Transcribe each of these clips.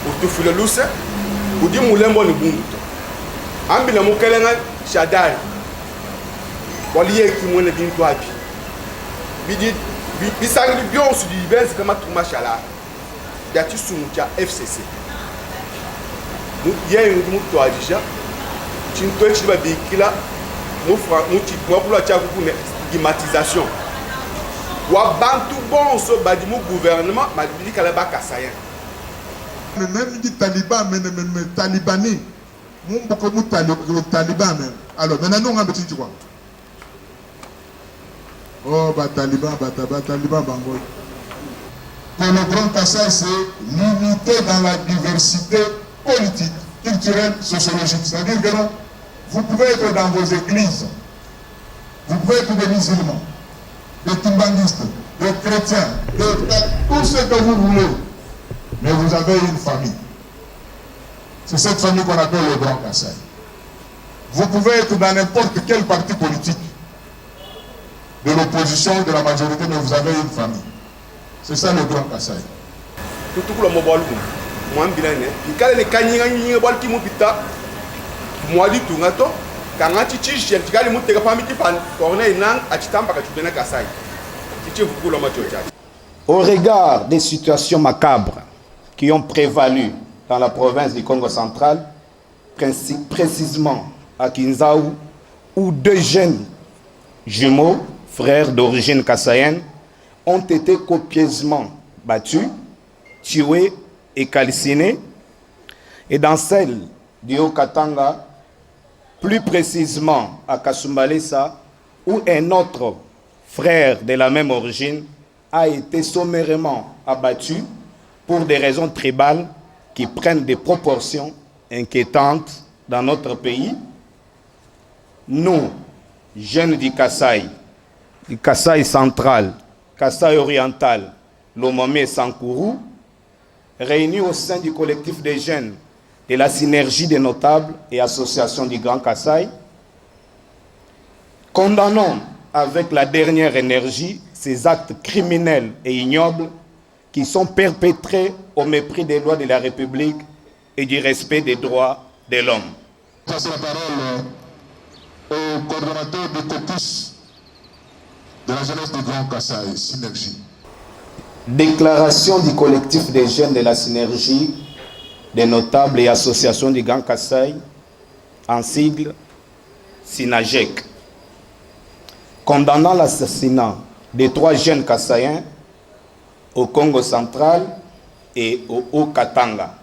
utufule luse udi mulembo ni bunduto ambila mukelenga shadari waliye kimwene bintu api bidi bisangi bionsu di benzi kama tumashala dati sumucha FCC ye mutu ajisha chinto chiba bikila mufra muti mwapula chaku kune stigmatisation wa bantu bonso badi mu gouvernement mabili kala bakasayen même dit taliban mais talibani mon beaucoup mu taliban même alors maintenant on a petit quoi oh bah taliban bango pour le Grand Kassai c'est l'unité dans la diversité politique culturelle sociologique, c'est-à-dire que non, vous pouvez être dans vos églises, vous pouvez être des musulmans, des timbanguistes, des chrétiens, tout ce que vous voulez, mais vous avez une famille. C'est cette famille qu'on appelle le Grand Kassai. Vous pouvez être dans n'importe quel parti politique, de l'opposition, de la majorité, mais vous avez une famille. C'est ça le Grand Kassai. Mwambilane ikale ne kanyinga nyinga bwal ki mupita mwadi tungato kangati chichi tikali muteka pamiti pan corne inang achitamba kachubena kasai tichi vukulo machocha. Au regard des situations macabres qui ont prévalu dans la province du Congo central, précisément à Kinshasa, où deux jeunes jumeaux, frères d'origine kassaïenne, ont été copieusement battus, tués et calcinés, et dans celle du Haut-Katanga, plus précisément à Kasumbalesa, où un autre frère de la même origine a été sommairement abattu pour des raisons tribales qui prennent des proportions inquiétantes dans notre pays. Nous, jeunes du Kassai central, Kassai oriental, Lomami et Sankourou, réunis au sein du collectif des jeunes de la synergie des notables et associations du Grand Kassai, condamnons avec la dernière énergie ces actes criminels et ignobles qui sont perpétrés au mépris des lois de la République et du respect des droits de l'homme. Je passe la parole au coordonnateur du caucus de la jeunesse du Grand Kassai, Synergie. Déclaration du collectif des jeunes de la synergie, des notables et associations du Grand Kassai, en sigle SYNAGEC, condamnant l'assassinat des 3 jeunes Kassaïens au Congo central et au Haut-Katanga.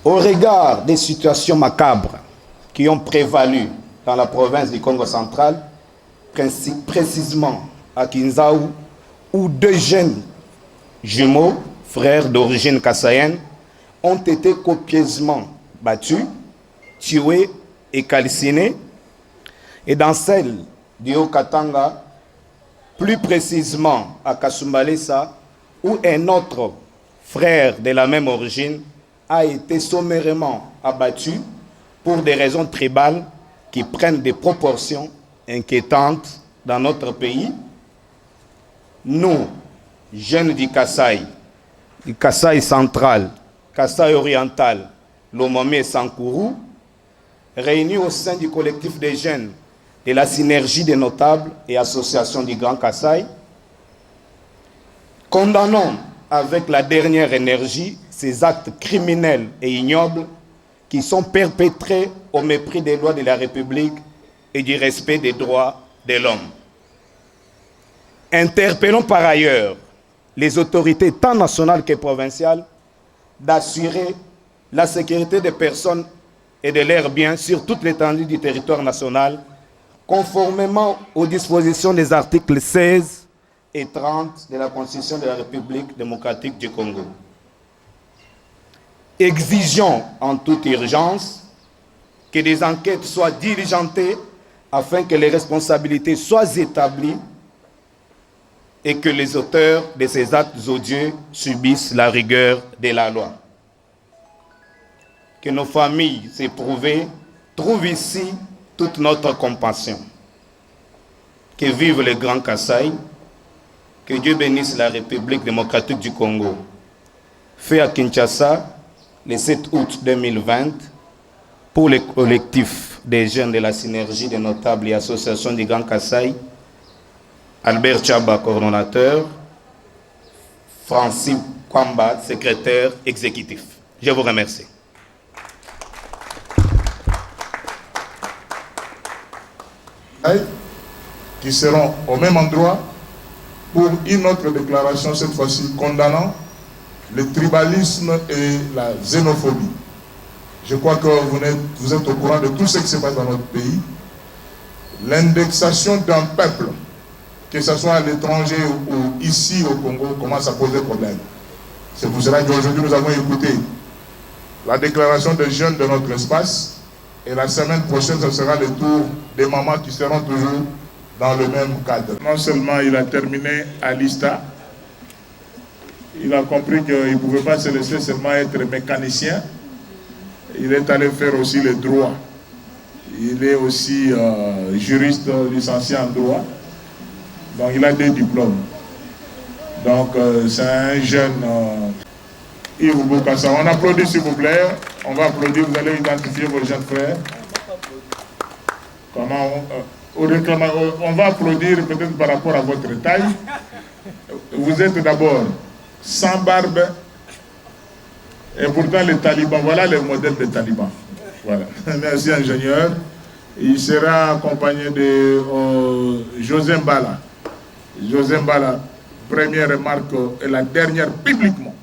Au regard des situations macabres qui ont prévalu dans la province du Congo central, précisément à Kinshasa, où 2 jeunes jumeaux, frères d'origine kassaïenne, ont été copieusement battus, tués et calcinés, et dans celle du Haut-Katanga, plus précisément à Kasumbalesa, où un autre frère de la même origine a été sommairement abattu pour des raisons tribales qui prennent des proportions inquiétantes dans notre pays. Nous, jeunes du Kassai central, Kassai oriental, Lomami et Sankourou, réunis au sein du collectif des jeunes de la synergie des notables et associations du Grand Kassai, condamnons avec la dernière énergie ces actes criminels et ignobles qui sont perpétrés au mépris des lois de la République et du respect des droits de l'homme. Interpellons par ailleurs les autorités tant nationales que provinciales d'assurer la sécurité des personnes et de leurs biens sur toute l'étendue du territoire national, conformément aux dispositions des articles 16 et 30 de la Constitution de la République démocratique du Congo. Exigeons en toute urgence que des enquêtes soient diligentées afin que les responsabilités soient établies et que les auteurs de ces actes odieux subissent la rigueur de la loi. Que nos familles éprouvées trouvent ici toute notre compassion. Que vive le Grand Kassai, que Dieu bénisse la République démocratique du Congo. fait à Kinshasa le 7 août 2020 pour le collectif des jeunes de la synergie des notables et associations du Grand Kasaï, Albert Chaba, coordonnateur, Francis Kwamba, secrétaire exécutif. Je vous remercie. Qui seront au même endroit pour une autre déclaration, cette fois-ci condamnant le tribalisme et la xénophobie. Je crois que vous êtes au courant de tout ce qui se passe dans notre pays. L'indexation d'un peuple, que ce soit à l'étranger ou ici au Congo, commence à poser problème. C'est pour cela qu'aujourd'hui nous avons écouté la déclaration des jeunes de notre espace, et la semaine prochaine ce sera le tour des mamans qui seront toujours dans le même cadre. Non seulement il a terminé à l'ISTA, il a compris qu'il ne pouvait pas se laisser seulement être mécanicien, il est allé faire aussi le droit. Il est aussi juriste licencié en droit, donc il a des diplômes. Donc c'est un jeune Yves Boukassa. On applaudit s'il vous plaît, on va applaudir, vous allez identifier vos jeunes frères. Comment on va applaudir peut-être par rapport à votre taille. Vous êtes d'abord sans barbe, et pourtant les talibans, voilà le modèle des talibans. Voilà. Merci ingénieur. Il sera accompagné de José Mbala. José Mbala, première remarque et la dernière publiquement,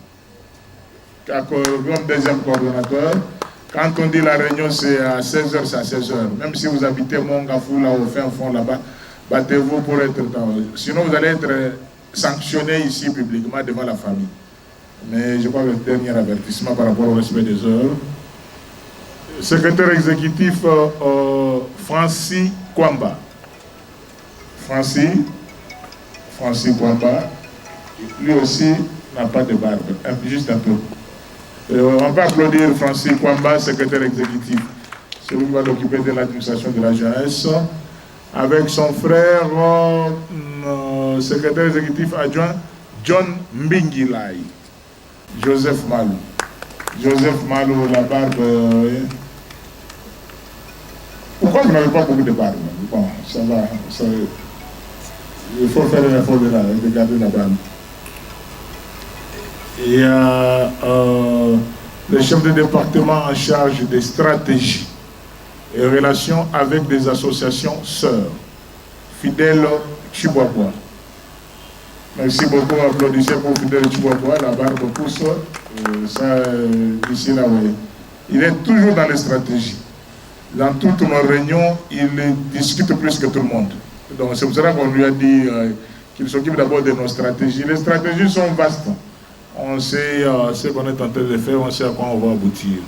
comme deuxième coordonnateur. Quand on dit la réunion c'est à 16h, c'est à 16h. Même si vous habitez Mongafou, là au fin fond là-bas, battez-vous pour être dans... Sinon vous allez être sanctionné ici publiquement devant la famille. Mais je crois que le dernier avertissement par rapport au respect des heures. Secrétaire exécutif Francis Kwamba. Francis Kwamba, lui aussi n'a pas de barbe, juste un peu. On peut applaudir Francis Kwamba, secrétaire exécutif. Celui qui va l'occuper de l'administration de la jeunesse, avec son frère, secrétaire exécutif adjoint, John Mbingilai. Joseph Malou. Joseph Malou, la barbe. Pourquoi vous n'avez pas beaucoup de barbe? Bon, ça va. Il faut faire un effort de garder la barbe. Il y a le chef de département en charge des stratégies et relations avec des associations sœurs, Fidèle Chiboaboua. Merci beaucoup, applaudissez pour Fidèle Chiboaboua, la barbe pousse, ça ici là, oui. Il est toujours dans les stratégies. Dans toutes nos réunions, il discute plus que tout le monde. Donc c'est pour cela qu'on lui a dit qu'il s'occupe d'abord de nos stratégies. Les stratégies sont vastes. On sait ce qu'on est en train de faire, on sait à quoi on va aboutir.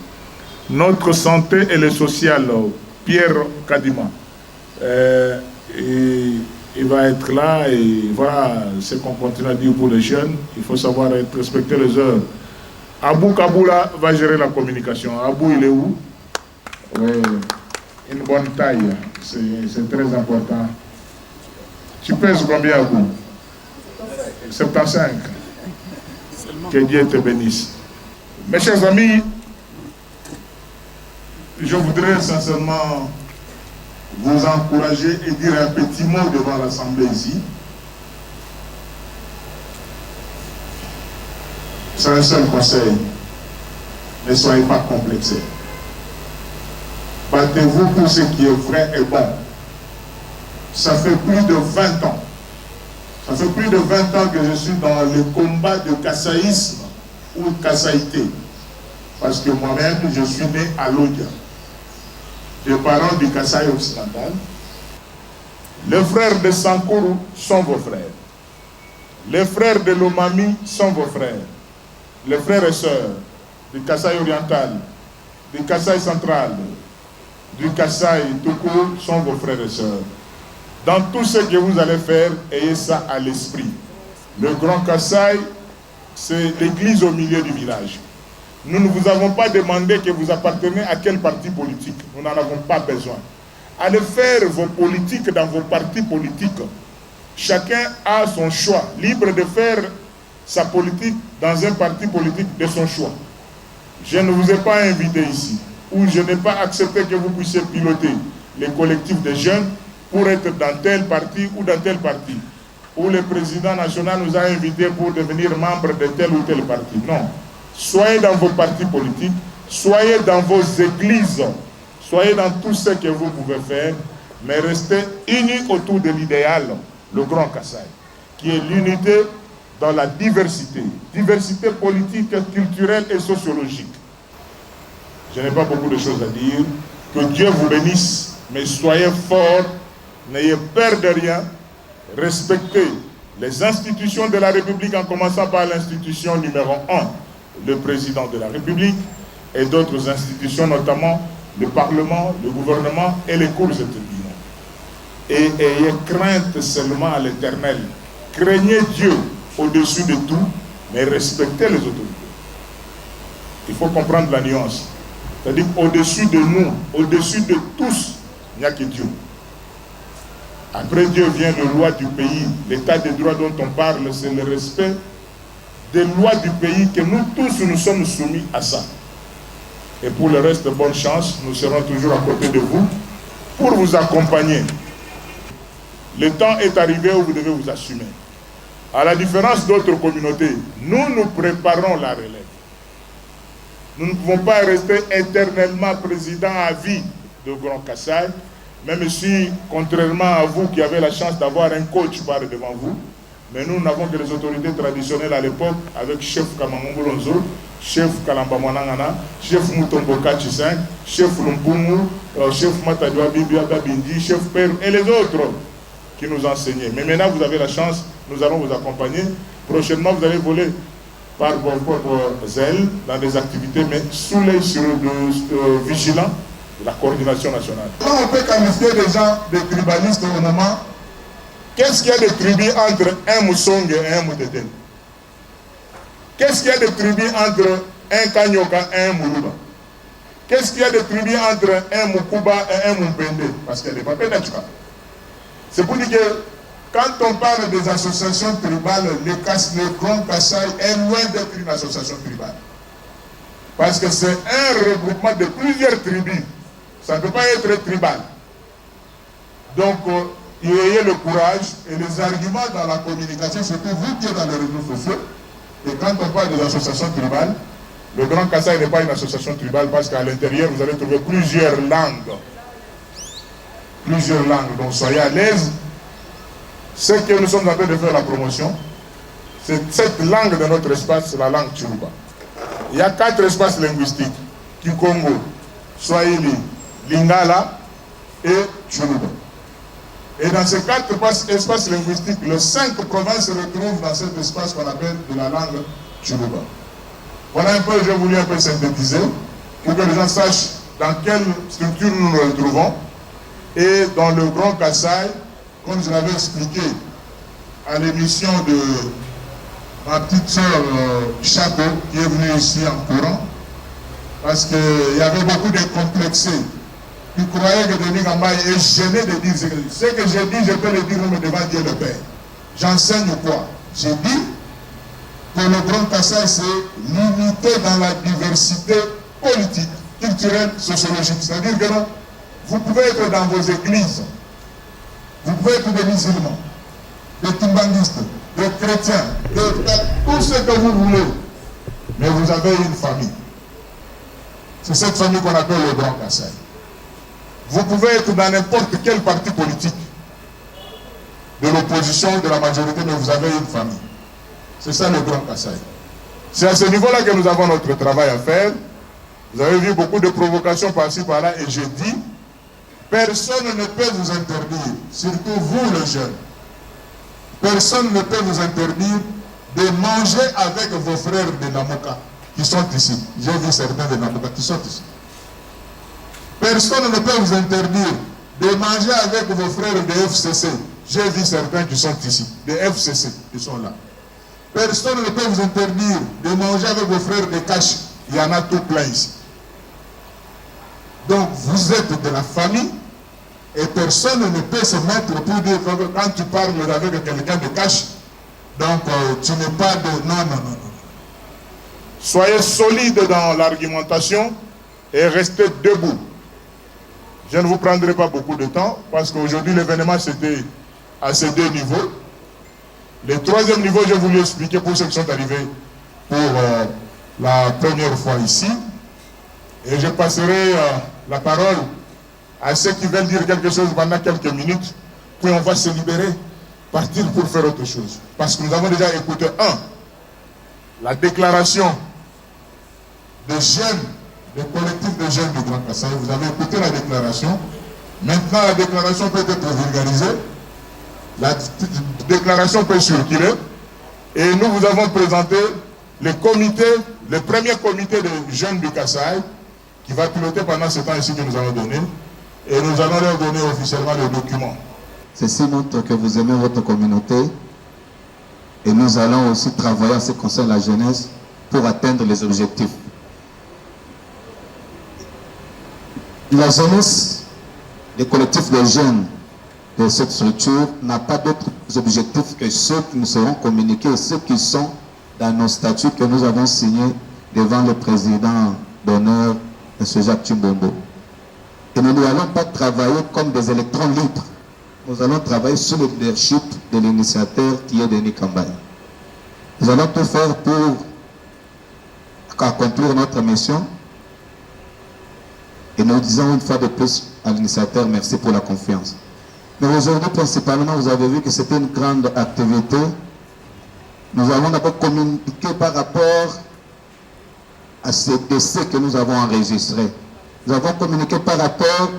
Notre santé et le social, Pierre Kadima, il va être là et voilà ce qu'on continue à dire pour les jeunes. Il faut savoir respecter les heures. Abou Kaboula va gérer la communication. Abou, il est où? Oui, une bonne taille, c'est très important. Tu pèses combien, Abou? 75. Que Dieu te bénisse. Mes chers amis, je voudrais sincèrement vous encourager et dire un petit mot devant l'Assemblée ici. C'est un seul conseil. Ne soyez pas complexés. Battez-vous pour ce qui est vrai et bon. Ça fait plus de 20 ans. Ça fait plus de 20 ans que je suis dans le combat de kassaïsme ou kassaïté. Parce que moi-même, je suis né à Lodja. Des parents du Kasaï occidental. Les frères de Sankourou sont vos frères. Les frères de Lomami sont vos frères. Les frères et sœurs du Kasaï oriental, du Kasaï central, du Kasaï tout court sont vos frères et sœurs. Dans tout ce que vous allez faire, ayez ça à l'esprit. Le Grand Kasaï, c'est l'église au milieu du village. Nous ne vous avons pas demandé que vous appartenez à quel parti politique. Nous n'en avons pas besoin. Allez faire vos politiques dans vos partis politiques. Chacun a son choix, libre de faire sa politique dans un parti politique de son choix. Je ne vous ai pas invité ici, ou je n'ai pas accepté que vous puissiez piloter les collectifs de jeunes pour être dans tel parti ou dans tel parti, où le président national nous a invités pour devenir membre de tel ou tel parti. Non. Soyez dans vos partis politiques, soyez dans vos églises, soyez dans tout ce que vous pouvez faire, mais restez unis autour de l'idéal, le Grand Kasaï, qui est l'unité dans la diversité, diversité politique, culturelle et sociologique. Je n'ai pas beaucoup de choses à dire. Que Dieu vous bénisse, mais soyez forts, n'ayez peur de rien, respectez les institutions de la République, en commençant par l'institution numéro 1, le président de la République, et d'autres institutions, notamment le Parlement, le gouvernement et les cours et tribunaux. Et ayez crainte seulement à l'Éternel. Craignez Dieu au-dessus de tout, mais respectez les autorités. Il faut comprendre la nuance. C'est-à-dire qu'au-dessus de nous, au-dessus de tous, il n'y a que Dieu. Après Dieu vient les lois du pays. L'état de droit dont on parle, c'est le respect des lois du pays, que nous tous nous sommes soumis à ça. Et pour le reste, bonne chance, nous serons toujours à côté de vous pour vous accompagner. Le temps est arrivé où vous devez vous assumer. À la différence d'autres communautés, nous préparons la relève. Nous ne pouvons pas rester éternellement président à vie de Grand Kasaï, même si, contrairement à vous qui avez la chance d'avoir un coach par devant vous, mais nous n'avons que les autorités traditionnelles à l'époque, avec chef Kamangongolonzo, chef Kalamba Mwanangana, chef Mutomboka Chiseng, chef Lumpumu, chef Matadwa Bibiata Bindi, chef Père et les autres qui nous enseignaient. Mais maintenant, vous avez la chance, nous allons vous accompagner. Prochainement, vous allez voler par vos propres ailes dans des activités, mais sous l'œil vigilant de la coordination nationale. Comment on peut qualifier des gens de tribalistes au moment? Qu'est-ce qu'il y a de tribus entre un Moussong et un Mouteten? Qu'est-ce qu'il y a de tribus entre un Kanyoka et un Moulouba? Qu'est-ce qu'il y a de tribus entre un Mukuba et un Mumpende? Parce qu'elle n'est pas pénètre. C'est pour dire que quand on parle des associations tribales, le Grand Kasaï est loin d'être une association tribale. Parce que c'est un regroupement de plusieurs tribus. Ça ne peut pas être tribal. Donc, ayez le courage et les arguments dans la communication, surtout vous qui êtes dans les réseaux sociaux. Et quand on parle des associations tribales, le Grand Kasaï n'est pas une association tribale parce qu'à l'intérieur, vous allez trouver plusieurs langues. Plusieurs langues. Donc, soyez à l'aise. Ce que nous sommes en train de faire la promotion, c'est cette langue de notre espace, c'est la langue Tchoulouba. Il y a 4 espaces linguistiques, Kikongo, Swahili, Lingala et Tchoulouba. Et dans ces 4 espaces linguistiques, les 5 provinces se retrouvent dans cet espace qu'on appelle de la langue Tchoulouba. Voilà un peu, j'ai voulu un peu synthétiser, pour que les gens sachent dans quelle structure nous nous retrouvons. Et dans le Grand Kasaï, comme je l'avais expliqué à l'émission de ma petite soeur Chaco, qui est venue ici en courant, parce qu'il y avait beaucoup de complexés qui croyaient que Denis Gamba est gêné de dire ce que j'ai dit, je peux le dire même devant Dieu le Père. J'enseigne quoi? J'ai dit que le Grand Kasaï, c'est l'unité dans la diversité politique, culturelle, sociologique. C'est-à-dire que non, vous pouvez être dans vos églises, vous pouvez être des musulmans, des timbandistes, des chrétiens, tout ce que vous voulez, mais vous avez une famille. C'est cette famille qu'on appelle le Grand Kasaï. Vous pouvez être dans n'importe quel parti politique, de l'opposition, de la majorité, mais vous avez une famille. C'est ça le Grand Kasaï. C'est à ce niveau-là que nous avons notre travail à faire. Vous avez vu beaucoup de provocations par-ci, par-là, et je dis, personne ne peut vous interdire, surtout vous les jeunes, personne ne peut vous interdire de manger avec vos frères de Namoka qui sont ici. J'ai vu certains de Namoka qui sont ici. Personne ne peut vous interdire de manger avec vos frères de FCC. J'ai vu certains qui sont ici, de FCC, qui sont là. Personne ne peut vous interdire de manger avec vos frères de Cache. Il y en a tout plein ici. Donc vous êtes de la famille et personne ne peut se mettre pour dire que quand tu parles avec quelqu'un de Cache, Donc, tu n'es pas de... Non, non, non, non. Soyez solide dans l'argumentation et restez debout. Je ne vous prendrai pas beaucoup de temps parce qu'aujourd'hui, l'événement, c'était à ces deux niveaux. Le troisième niveau, je voulais expliquer pour ceux qui sont arrivés pour la première fois ici. Et je passerai la parole à ceux qui veulent dire quelque chose pendant quelques minutes, puis on va se libérer, partir pour faire autre chose. Parce que nous avons déjà écouté, la déclaration des jeunes, des collectifs de jeunes du Grand Kasaï. Vous avez écouté la déclaration. Maintenant, la déclaration peut être vulgarisée. La déclaration peut circuler. Et nous vous avons présenté le comité, le premier comité de jeunes du Kasaï, qui va piloter pendant ce temps ici que nous allons donner. Et nous allons leur donner officiellement le document. Ceci montre que vous aimez votre communauté. Et nous allons aussi travailler en ce qui concerne la jeunesse pour atteindre les objectifs. La jeunesse, les collectifs de jeunes de cette structure n'a pas d'autres objectifs que ceux qui nous seront communiqués, ceux qui sont dans nos statuts que nous avons signés devant le président d'honneur, M. Jacques Chimbombo. Et nous n'allons pas travailler comme des électrons libres. Nous allons travailler sous le leadership de l'initiateur qui est Denis Kambaye. Nous allons tout faire pour accomplir notre mission. Et nous disons une fois de plus à l'initiateur, merci pour la confiance. Mais aujourd'hui, principalement, vous avez vu que c'était une grande activité. Nous avons d'abord communiqué par rapport à ces décès que nous avons enregistrés. Nous avons communiqué par rapport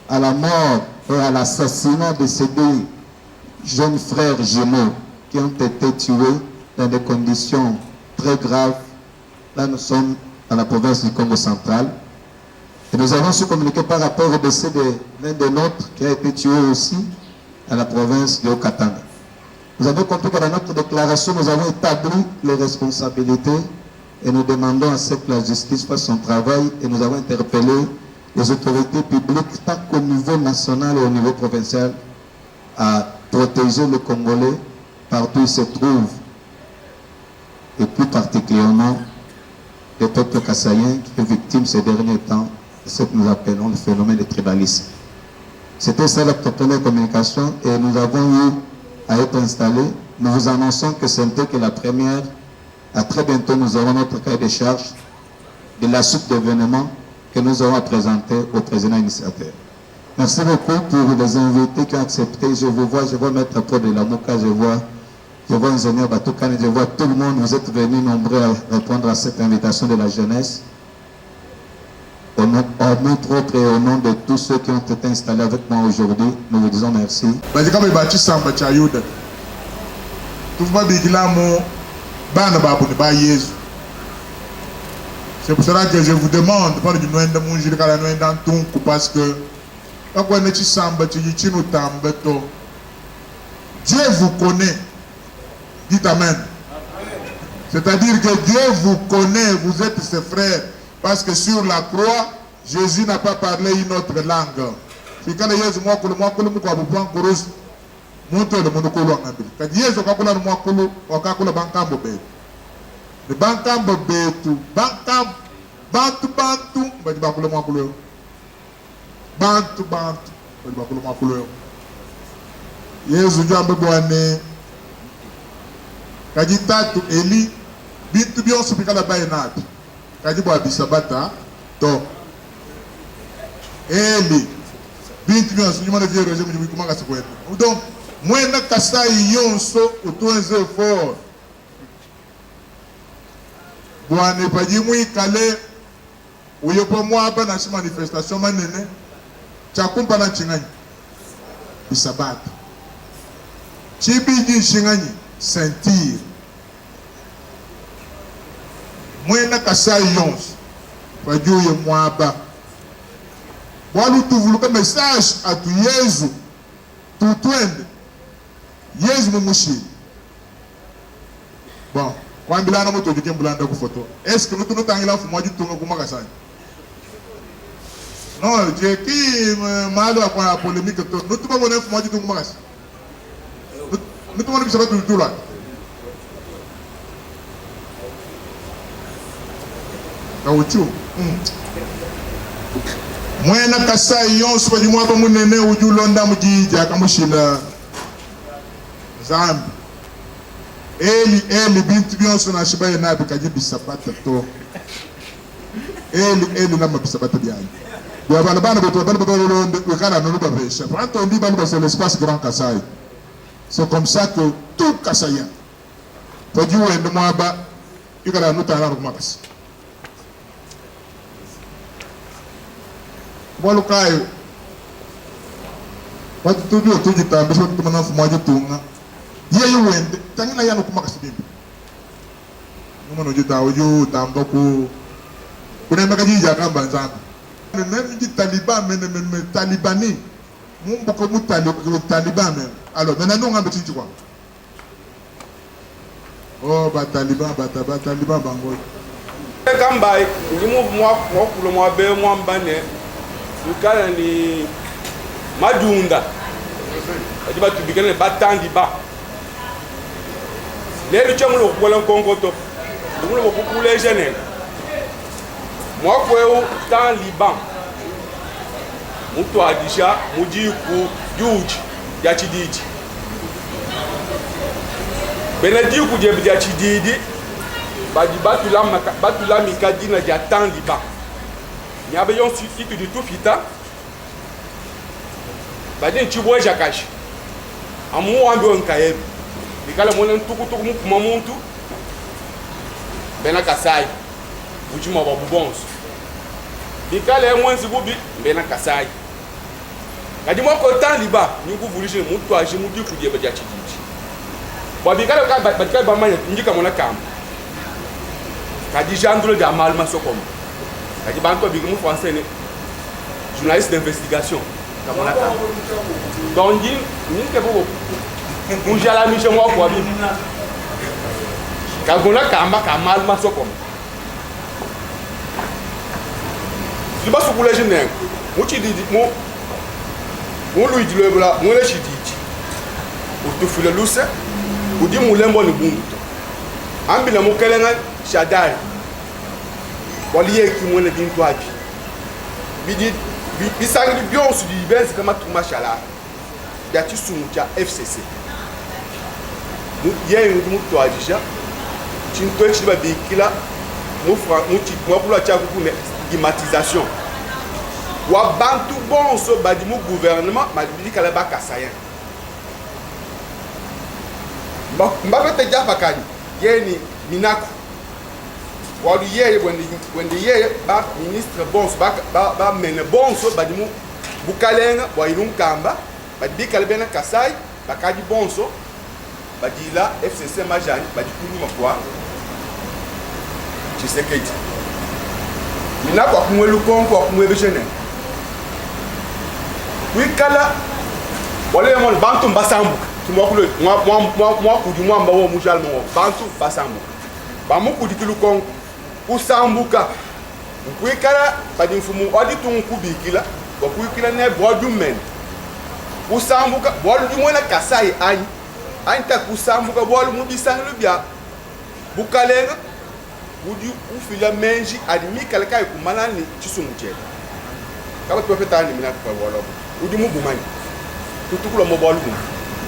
à la mort et à l'assassinat de ces deux jeunes frères jumeaux qui ont été tués dans des conditions très graves. Là, nous sommes dans la province du Congo central. Et nous avons su communiquer par rapport au décès de l'un des nôtres qui a été tué aussi dans la province de Haut-Katanga. Vous avez compris que dans notre déclaration, nous avons établi les responsabilités et nous demandons à ce que la justice fasse son travail et nous avons interpellé les autorités publiques, tant qu'au niveau national et au niveau provincial, à protéger les Congolais partout où ils se trouvent, et plus particulièrement le peuple kassaïen qui est victime ces derniers temps de ce que nous appelons le phénomène de tribalisme. C'était ça la première communication et nous avons eu à être installés. Nous vous annonçons que ce n'était que la première. À très bientôt, nous aurons notre cahier de charge de la suite d'événements que nous aurons à présenter au président initiateur. Merci beaucoup pour les invités qui ont accepté. Je vous vois, je vois Maître Paul de la Mouka, je vois ingénieur Batoukane, je vois tout le monde. Vous êtes venus nombreux à répondre à cette invitation de la jeunesse. Au nom notre autre et au nom de tous ceux qui ont été installés avec moi aujourd'hui, nous vous disons merci. C'est pour cela que je vous demande, parce que Dieu vous connaît. Dites Amen. C'est-à-dire que Dieu vous connaît, vous êtes ses frères. Parce que sur la croix, Jésus n'a pas parlé une autre langue. Le bankambo betu, bantu bantu, badi bakule mwakulo. Bantu bantu, badi bakule mwakulo. Yesu jambe bwane. Kaji tatu eli bintu bionso pikala baye nabi. Kaji bwa bisabata to. Eli bintu bionso nyuma de viero je mu kumanga sikwete. Donc mwena kasai yonso utuenze fort. Bwane paji mwikale uyopo mwaba na shi manifestation manene chakumpa na chinganyi bisabata chibiji chinganyi sentir mwena kasai yons paji uyo mwaba bwalu tuvuluka message atu Yesu tutwende Yesu mumushi bon kwambila na moto dike mbulanda ku photo est-ce que nous tangila fu moji tunga ku makasani non je ki malo akwa polémique to nous tuba mona fu moji tunga makasi nous tuba bisaba tout là Kauchu. Mwena Kasai yonso kwa jimwapa munene ujulonda mjija kamushila Zambi. Eli bintu byonso na shibaye nabi kajibi sabata to. Eli nama bisabata byani. Ya bana beto bana londe wekana no ba besha. Pranto ndi bana sur l'espace Grand Kasai. C'est comme ça que tout Kasaïen. Faut dire que moi ba ikala no tara ko makas. Bolu kai. Watu tudio tujita biso tumana fu moja tunga. Yeye wende tangina yano ko makas bimbi. Ngono jita oju tambo ko kuna makaji jaka banzana. Même dit Taliban mais Talibani. Mon beaucoup de Taliban même. Alors maintenant on a petit quoi. Oh ba Taliban Taliban bango. Kambai ni moi kulo moi be moi mbane. Ukala ni madunda. Adi ba tubikana batandi ba. Les gens le kola kongoto. Nous le beaucoup les jeunes. Moi quoi dans Liban. Mutu adisha mujiku juji ya chididi. Benediku je ya chididi. Badi batula mikadina ya tan Liban. Nyabe yon situ du tout fita. Badi nchibwe jakashi. Amu wambe nkayebi. Bikala mwana ntuku mukumamuntu. Bena Kasai. Ujima wa bubonso. Bikala mwenzi gubi bena Kasai. Kadi moko tan Liban nyugu vulishe mutu aje mudi kudie baja chididi. Bo bikala ka batka ba manya njika mona kam. Kadi jandro de amal masokom. Kadi banko bigimu français ne journaliste d'investigation kamona kam. Donc ni ke bobo. Unjala mi je mo ko bi. Kagona kamba kamal masokom. Liba sukule jene muchi didi mo lui dit le bla mo le chididi o to fule lusa o di mulembo ni bungu ambila mo kelenga shadari wali yeki mo ne bintu abi bidi bisangi bio su di benzi kama tuma shala ya tisumu cha FCC mu yeye mu to ajisha chinto chiba bikila mu fra mu ti mo pula cha ku ne stigmatisation wa bantu bonso badi mu gouvernement mabili kala ba Kasayen mbabe te japa kani yeni minaku wadu yeye wende yeye ba ministre bonso ba mene bonso badi mu bukalenga wa ilun kamba badi kala bena Kasai bakadi bonso badi la FCC majani badi kunu makwa Tshisekedi minaku akumwelu konko akumwebe chene wikala wale mon bantu mbasambu kimwakulo mwa kudi mwamba wo mujalmo wo bantu basambu bamuku dikilu kon usambuka wikala badi mfumu odi tunkubikila bakuikila ne bodu men usambuka bodu mwena Kasai anta kusambuka bodu mubisanlu bia bukalenga udi ufila menji adimi kalaka ikumana ni chisumuche kaba profeta ni mina kwa wolo udi mubumani tutukula mobolu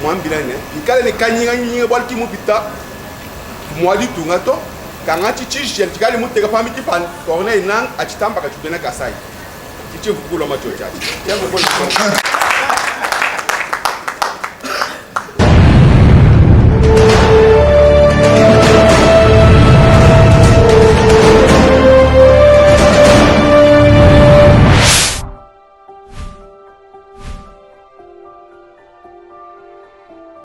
mwambila ne ikale ne kanyinga nyinga bol ki mubita mwadi tungato kanga chichi tikali mutega famiti pan corne inang achitamba ka chudena Kasai chichi vukula macho chachi yango